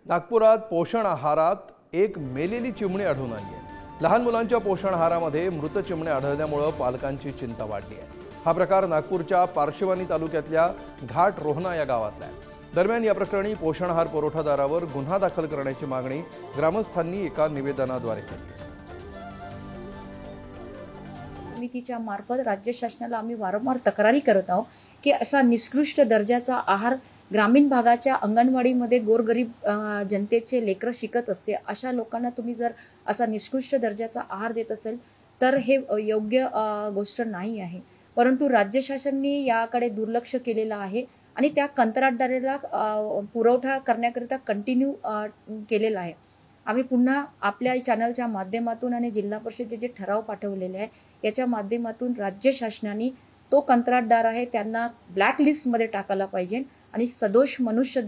नागपुरात पोषण आहारात एक मेलेली चिमणी आढळून आली आहे। लहान मुलांच्या पोषण आहारामध्ये मृत चिमणे आढळल्यामुळे पालकांची चिंता वाढली आहे। हा प्रकार नागपूरच्या पारशिवानी तालुक्यातल्या घाट रोहना या गावातला आहे। दरम्यान या प्रकरणी पोषण आहार पुरवठादारावर गुन्हा दाखल करण्याची मागणी ग्रामस्थांनी एका निवेदनाद्वारे केली आहे। समितीच्या मार्फत राज्य शासनाला आम्ही वारंवार तक्रारी करत आहोत की असा निकृष्ट दर्जाचा आहार ग्रामीण भागाच्या अंगणवाडीमध्ये गोरगरीब जनतेचे लेकरं शिकत असते, अशा लोकांना तुम्ही जर असा निकृष्ट दर्जाचा आहार देत असेल तर हे योग्य गोष्ट नाही आहे। परंतु राज्य शासनाने याकडे दुर्लक्ष केलेलं आहे आणि त्या कंत्राटदाराला पुरवठा करण्याकरिता कंटिन्यू केलेला आहे। आम्ही पुन्हा आपल्या चॅनलच्या माध्यमातून आणि जिल्हा परिषदेचे जे ठराव पाठवलेले आहे याच्या माध्यमातून राज्य शासनाने तो कंत्राटदार आहे त्यांना ब्लॅक लिस्टमध्ये टाकायला पाहिजे आणि सदोष मनुष्य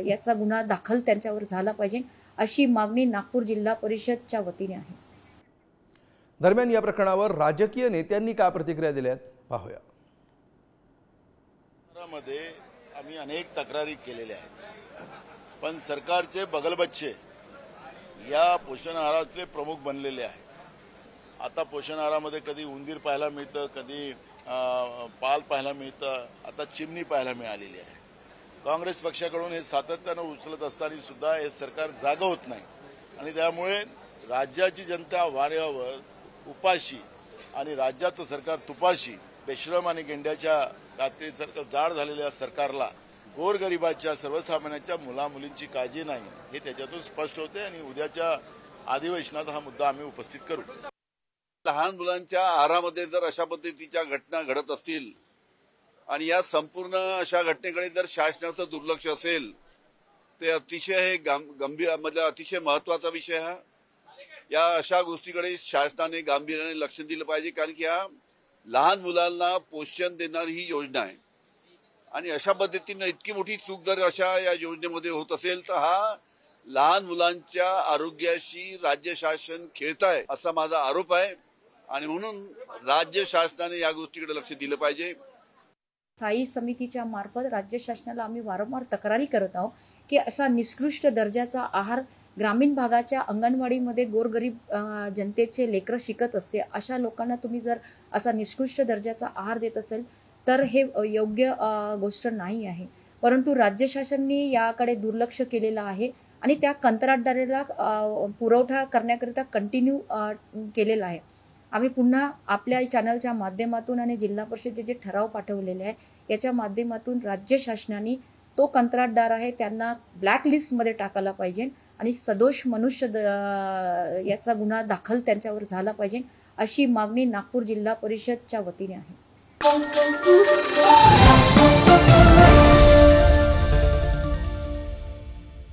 याचा गुन्हा दाखल त्यांच्यावर झाला पाहिजे, अशी मागणी नागपूर जिल्हा परिषदच्या वतीने आहे। दरम्यान या प्रकरणावर राजकीय नेत्यांनी काय प्रतिक्रिया दिल्यात पाहूया। मध्ये आम्ही अनेक तक्रारी केलेल्या आहेत, पण सरकारचे बगलबच्चे या पोषण आहारातले प्रमुख बनलेले आहेत। आता पोषण आहारामध्ये कधी उंदीर पाहायला मिळतं, कधी पाल पाहायला मिळतं, आता चिमणी पाहायला मिळालेली आहे। काँग्रेस पक्षाकडून हे सातत्यानं उचलत असताना सुद्धा हे सरकार जागं होत नाही आणि त्यामुळे राज्याची जनता वाऱ्यावर उपाशी आणि राज्याचं सरकार तुपाशी बेशरम आणि गेंड्याच्या कातडीसारखं जाड झालेल्या सरकारला गोरगरिबाच्या सर्वसामान्यांच्या मुलामुलींची काळजी नाही हे त्याच्यातून स्पष्ट होते आणि उद्याच्या अधिवेशनात हा मुद्दा आम्ही उपस्थित करू। लहान मुलांच्या आहारामध्ये जर अशा पद्धतीच्या घटना घडत असतील आणि या संपूर्ण अशा घटनेकडे जर शासनाचं दुर्लक्ष असेल ते अतिशय गंभीर म्हणजे अतिशय महत्वाचा विषय हा। या अशा गोष्टीकडे शासनाने गांभीर्याने लक्ष दिलं पाहिजे, कारण की हा लहान मुलांना पोषण देणारी ही योजना आहे आणि अशा पद्धतीने इतकी मोठी चूक जर अशा या योजनेमध्ये होत असेल तर हा लहान मुलांच्या आरोग्याशी राज्य शासन खेळत आहे असा माझा आरोप आहे आणि म्हणून राज्य शासनाने या गोष्टीकडे लक्ष दिलं पाहिजे। स्थायी समितीच्या मार्फत राज्य शासनाला आम्ही वारंवार तक्रारी करत आहोत की असा निकृष्ट दर्जाचा आहार ग्रामीण भागाच्या अंगणवाडीमध्ये गोरगरीब जनतेचे लेकरं शिकत असते, अशा लोकांना तुम्ही जर असा निकृष्ट दर्जाचा आहार देत असेल तर हे योग्य गोष्ट नाही आहे। परंतु राज्य शासनाने याकडे दुर्लक्ष केलेलं आहे आणि त्या कंत्राटदाराला पुरवठा करण्याकरिता कंटिन्यू केलेला आहे। आम्ही पुन्हा आपल्या चॅनलच्या माध्यमातून आणि जिल्हा परिषदेचे जे ठराव पाठवलेले आहे याच्या माध्यमातून राज्य शासनाने तो कंत्राटदार आहे त्यांना ब्लॅक लिस्टमध्ये टाकायला पाहिजे आणि सदोष मनुष्य याचा गुन्हा दाखल त्यांच्यावर झाला पाहिजे, अशी मागणी नागपूर जिल्हा परिषदच्या वतीने आहे।